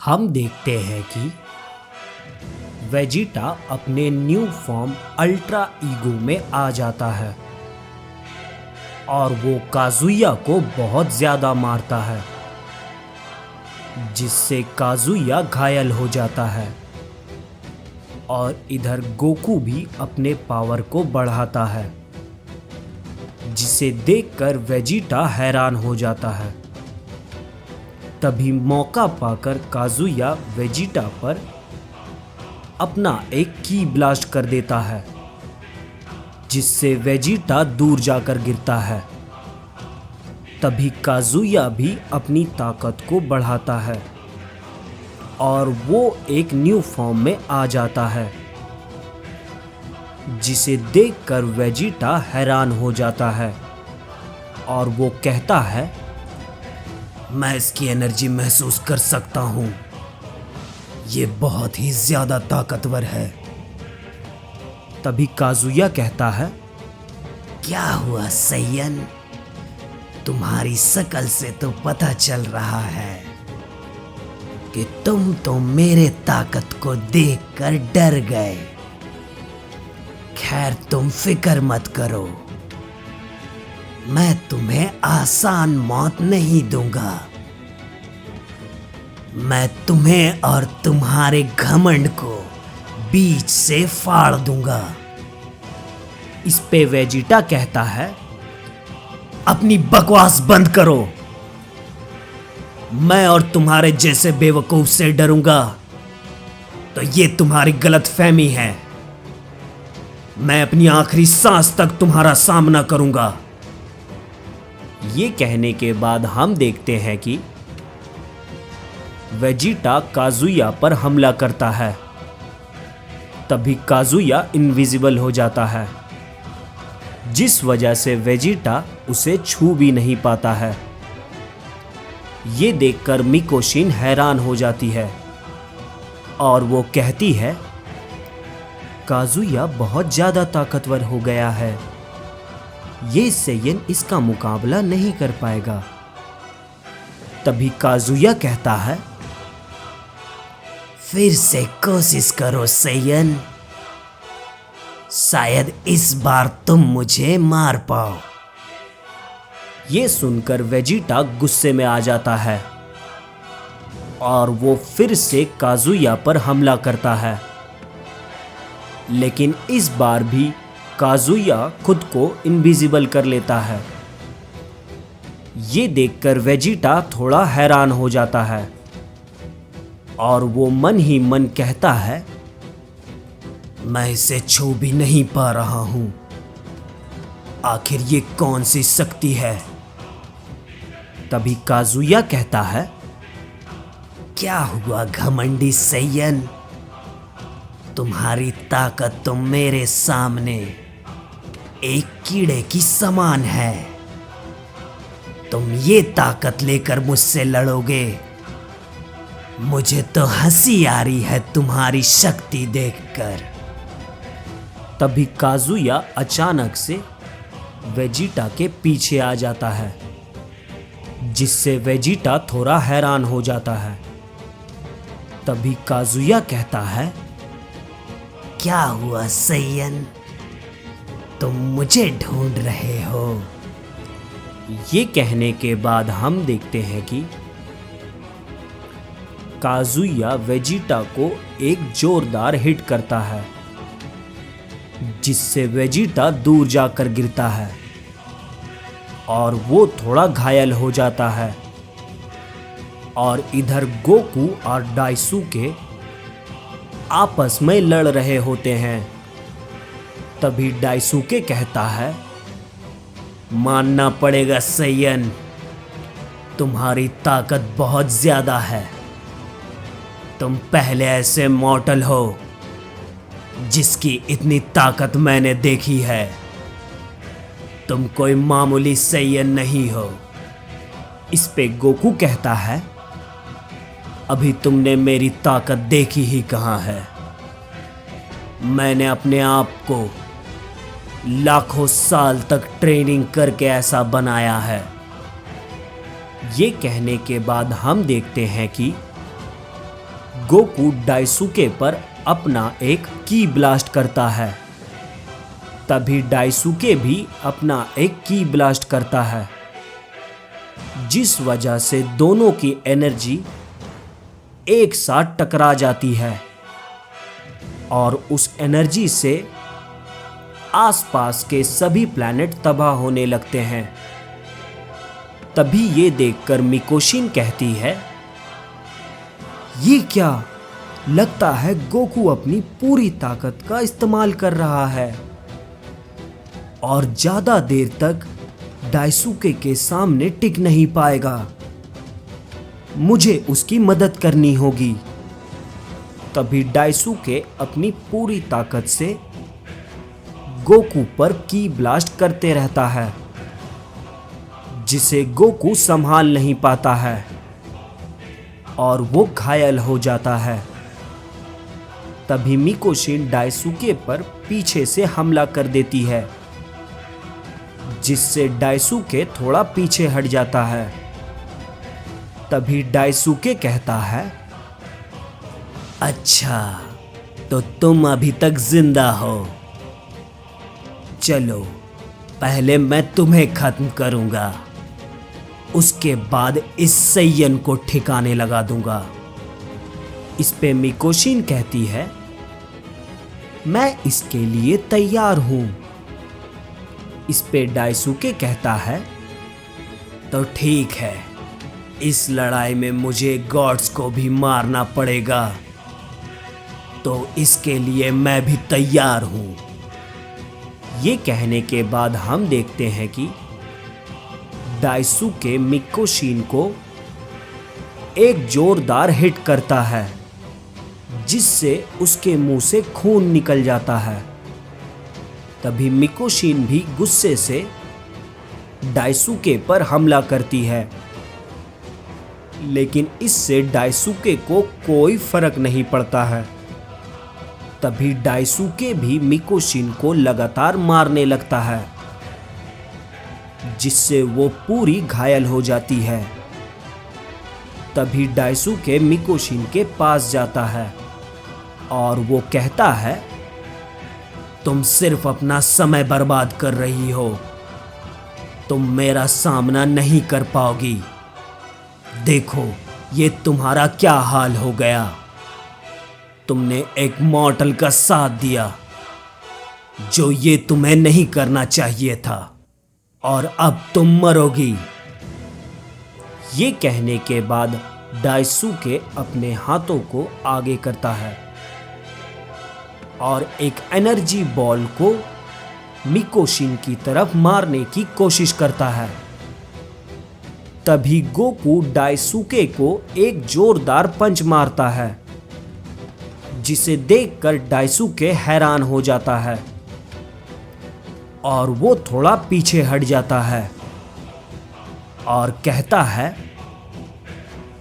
हम देखते हैं कि वेजिटा अपने न्यू फॉर्म अल्ट्रा ईगो में आ जाता है और वो काजुया को बहुत ज्यादा मारता है, जिससे काजुया घायल हो जाता है। और इधर गोकू भी अपने पावर को बढ़ाता है, जिसे देखकर वेजिटा हैरान हो जाता है। तभी मौका पाकर काजुया वेजिटा पर अपना एक की ब्लास्ट कर देता है, जिससे वेजिटा दूर जाकर गिरता है। तभी काजुया भी अपनी ताकत को बढ़ाता है और वो एक न्यू फॉर्म में आ जाता है, जिसे देखकर वेजिटा हैरान हो जाता है और वो कहता है, मैं इसकी एनर्जी महसूस कर सकता हूँ, ये बहुत ही ज्यादा ताकतवर है। तभी काजुया कहता है, क्या हुआ सैयन, तुम्हारी शकल से तो पता चल रहा है कि तुम तो मेरे ताकत को देखकर डर गए। खैर तुम फिक्र मत करो, मैं तुम्हें आसान मौत नहीं दूंगा। मैं तुम्हें और तुम्हारे घमंड को बीच से फाड़ दूंगा। इस पे वेजिटा कहता है, अपनी बकवास बंद करो। मैं और तुम्हारे जैसे बेवकूफ से डरूंगा तो ये तुम्हारी गलतफहमी है। मैं अपनी आखिरी सांस तक तुम्हारा सामना करूंगा। ये कहने के बाद हम देखते हैं कि वेजिटा काजुया पर हमला करता है। तभी काजुया इनविजिबल हो जाता है, जिस वजह से वेजिटा उसे छू भी नहीं पाता है। ये देखकर मिकोशिन हैरान हो जाती है और वो कहती है, काजुया बहुत ज्यादा ताकतवर हो गया है, ये सेयन इसका मुकाबला नहीं कर पाएगा। तभी काजुया कहता है, फिर से कोशिश करो सैयन, शायद इस बार तुम मुझे मार पाओ। ये सुनकर वेजिटा गुस्से में आ जाता है और वो फिर से काजुया पर हमला करता है, लेकिन इस बार भी काजुया खुद को इनविजिबल कर लेता है। ये देखकर वेजिटा थोड़ा हैरान हो जाता है और वो मन ही मन कहता है, मैं इसे छू भी नहीं पा रहा हूं, आखिर ये कौन सी शक्ति है। तभी काजुया कहता है, क्या हुआ घमंडी सैयन, तुम्हारी ताकत तो मेरे सामने एक कीड़े की समान है। तुम ये ताकत लेकर मुझसे लड़ोगे, मुझे तो हंसी आ रही है तुम्हारी शक्ति देखकर। तभी काजुया अचानक से वेजिटा के पीछे आ जाता है, जिससे वेजिटा थोड़ा हैरान हो जाता है। तभी काजुया कहता है, क्या हुआ सैयन, तुम मुझे ढूंढ रहे हो। ये कहने के बाद हम देखते हैं कि काजुया वेजिटा को एक जोरदार हिट करता है, जिससे वेजिटा दूर जाकर गिरता है और वो थोड़ा घायल हो जाता है। और इधर गोकू और डाइसुके आपस में लड़ रहे होते हैं। तभी डाइसुके कहता है, मानना पड़ेगा सैयन, तुम्हारी ताकत बहुत ज्यादा है। तुम पहले ऐसे मॉर्टल हो जिसकी इतनी ताकत मैंने देखी है। तुम कोई मामूली सैयन नहीं हो। इस पे गोकू कहता है, अभी तुमने मेरी ताकत देखी ही कहाँ है। मैंने अपने आप को लाखों साल तक ट्रेनिंग करके ऐसा बनाया है। ये कहने के बाद हम देखते हैं कि गोकू डाइसुके पर अपना एक की ब्लास्ट करता है। तभी डाइसुके भी अपना एक की ब्लास्ट करता है, जिस वजह से दोनों की एनर्जी एक साथ टकरा जाती है और उस एनर्जी से आसपास के सभी प्लैनेट तबाह होने लगते हैं। तभी ये देखकर मिकोशिन कहती है, ये क्या? लगता है गोकू अपनी पूरी ताकत का इस्तेमाल कर रहा है और ज्यादा देर तक डाइसुके के सामने टिक नहीं पाएगा। मुझे उसकी मदद करनी होगी। तभी डाइसुके अपनी पूरी ताकत से गोकू पर की ब्लास्ट करते रहता है, जिसे गोकू संभाल नहीं पाता है और वो घायल हो जाता है। तभी मिकोशिन डाइसुके पर पीछे से हमला कर देती है, जिससे डाइसुके थोड़ा पीछे हट जाता है। तभी डाइसुके कहता है, अच्छा तो तुम अभी तक जिंदा हो। चलो पहले मैं तुम्हें खत्म करूंगा, उसके बाद इस सैयन को ठिकाने लगा दूंगा। इस पे मिकोशिन कहती है, मैं इसके लिए तैयार हूं। इस पे डाइसुके कहता है, तो ठीक है, इस लड़ाई में मुझे गॉड्स को भी मारना पड़ेगा, तो इसके लिए मैं भी तैयार हूं। ये कहने के बाद हम देखते हैं कि डाइसुके मिकोशिन को एक जोरदार हिट करता है, जिससे उसके मुंह से खून निकल जाता है। तभी मिकोशिन भी गुस्से से डाइसुके पर हमला करती है, लेकिन इससे डाइसुके को कोई फर्क नहीं पड़ता है। तभी डाइसुके भी मिकोशिन को लगातार मारने लगता है, जिससे वो पूरी घायल हो जाती है। तभी डाइसुके मिकोशिन के पास जाता है और वो कहता है, तुम सिर्फ अपना समय बर्बाद कर रही हो, तुम मेरा सामना नहीं कर पाओगी। देखो ये तुम्हारा क्या हाल हो गया। तुमने एक मॉर्टल का साथ दिया, जो ये तुम्हें नहीं करना चाहिए था, और अब तुम मरोगी। ये कहने के बाद डाइसुके अपने हाथों को आगे करता है और एक एनर्जी बॉल को मिकोशिन की तरफ मारने की कोशिश करता है। तभी गोकू डाइसुके को एक जोरदार पंच मारता है, जिसे देखकर डाइसुके हैरान हो जाता है और वो थोड़ा पीछे हट जाता है और कहता है,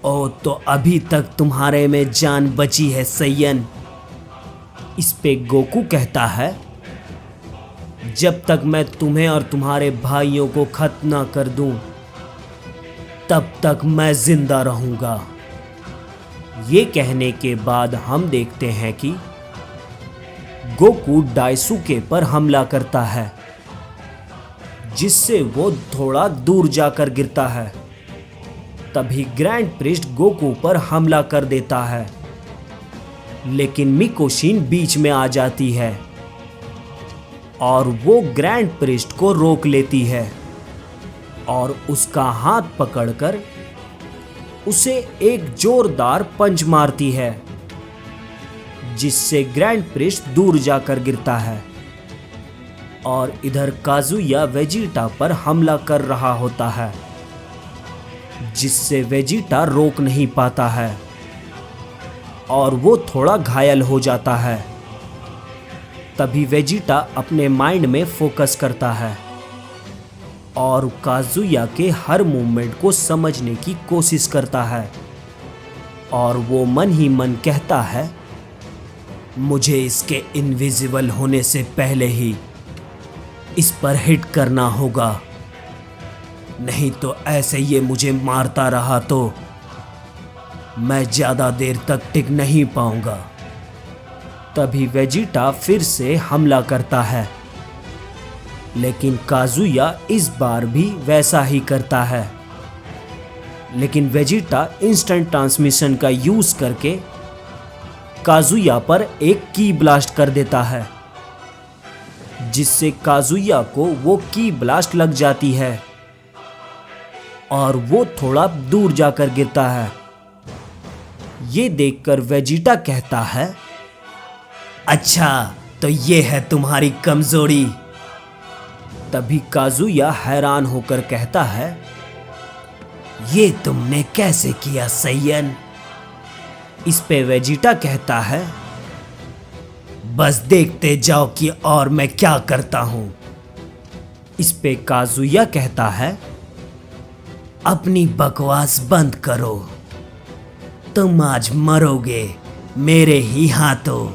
ओ तो अभी तक तुम्हारे में जान बची है सैयन। इस पे गोकू कहता है, जब तक मैं तुम्हें और तुम्हारे भाइयों को खत्म ना कर दूं, तब तक मैं जिंदा रहूंगा। ये कहने के बाद हम देखते हैं कि गोकू डाइसुके पर हमला करता है, जिससे वो थोड़ा दूर जाकर गिरता है। तभी ग्रैंड प्रिस्ट गोकू पर हमला कर देता है, लेकिन मिकोशिन बीच में आ जाती है और वो ग्रैंड प्रिस्ट को रोक लेती है और उसका हाथ पकड़कर उसे एक जोरदार पंच मारती है, जिससे ग्रैंड प्रिस्ट दूर जाकर गिरता है। और इधर काजुया वेजिटा पर हमला कर रहा होता है, जिससे वेजिटा रोक नहीं पाता है और वो थोड़ा घायल हो जाता है। तभी वेजिटा अपने माइंड में फोकस करता है और काजुया के हर मूवमेंट को समझने की कोशिश करता है और वो मन ही मन कहता है, मुझे इसके इनविजिबल होने से पहले ही इस पर हिट करना होगा, नहीं तो ऐसे ये मुझे मारता रहा तो मैं ज्यादा देर तक टिक नहीं पाऊंगा। तभी वेजिटा फिर से हमला करता है, लेकिन काजुया इस बार भी वैसा ही करता है। लेकिन वेजिटा इंस्टेंट ट्रांसमिशन का यूज करके काजुया पर एक की ब्लास्ट कर देता है, जिससे काजुया को वो की ब्लास्ट लग जाती है और वो थोड़ा दूर जाकर गिरता है। ये देखकर वेजिटा कहता है, अच्छा तो ये है तुम्हारी कमजोरी। तभी काजुया हैरान होकर कहता है, ये तुमने कैसे किया सैयन? इस पे वेजिटा कहता है, बस देखते जाओ कि और मैं क्या करता हूं। इस पे काजुया कहता है, अपनी बकवास बंद करो, तुम आज मरोगे मेरे ही हाथों।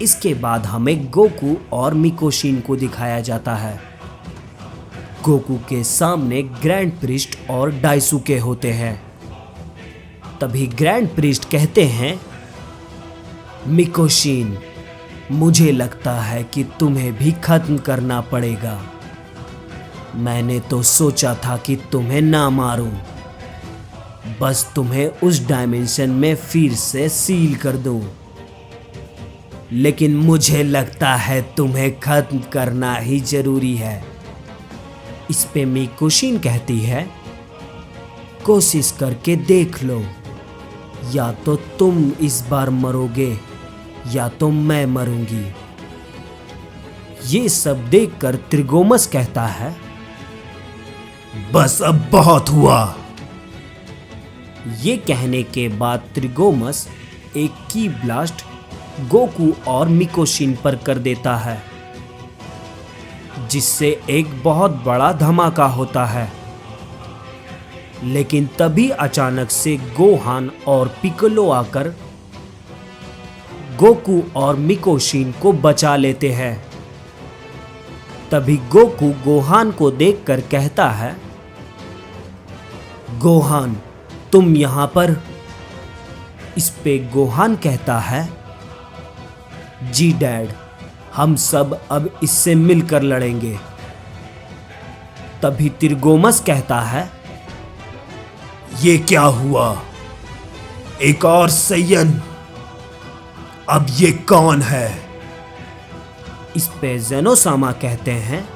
इसके बाद हमें गोकू और मिकोशिन को दिखाया जाता है। गोकू के सामने ग्रैंड प्रिस्ट और डाइसुके होते हैं। तभी ग्रैंड प्रिस्ट कहते हैं, मिकोशिन, मुझे लगता है कि तुम्हें भी खत्म करना पड़ेगा। मैंने तो सोचा था कि तुम्हें ना मारूं, बस तुम्हें उस डायमेंशन में फिर से सील कर दूं। लेकिन मुझे लगता है तुम्हें खत्म करना ही जरूरी है। इस पे मिकोशिन कहती है, कोशिश करके देख लो, या तो तुम इस बार मरोगे या तो मैं मरूंगी। ये सब देखकर त्रिगोमस कहता है, बस अब बहुत हुआ। ये कहने के बाद त्रिगोमस एक की ब्लास्ट गोकू और मिकोशिन पर कर देता है, जिससे एक बहुत बड़ा धमाका होता है। लेकिन तभी अचानक से गोहान और पिक्कोलो आकर गोकू और मिकोशिन को बचा लेते हैं। तभी गोकू गोहान को देखकर कहता है, गोहान, तुम यहां पर? इस पे गोहान कहता है, जी डैड, हम सब अब इससे मिलकर लड़ेंगे। तभी त्रिगोमस कहता है, ये क्या हुआ? एक और सैयन? अब ये कौन है? इस पे जेनोसामा कहते हैं,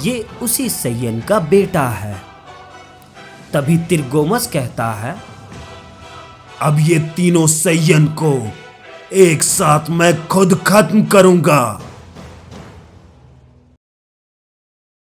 ये उसी सैयन का बेटा है। तभी त्रिगोमस कहता है, अब ये तीनों सैयन को एक साथ मैं खुद खत्म करूंगा।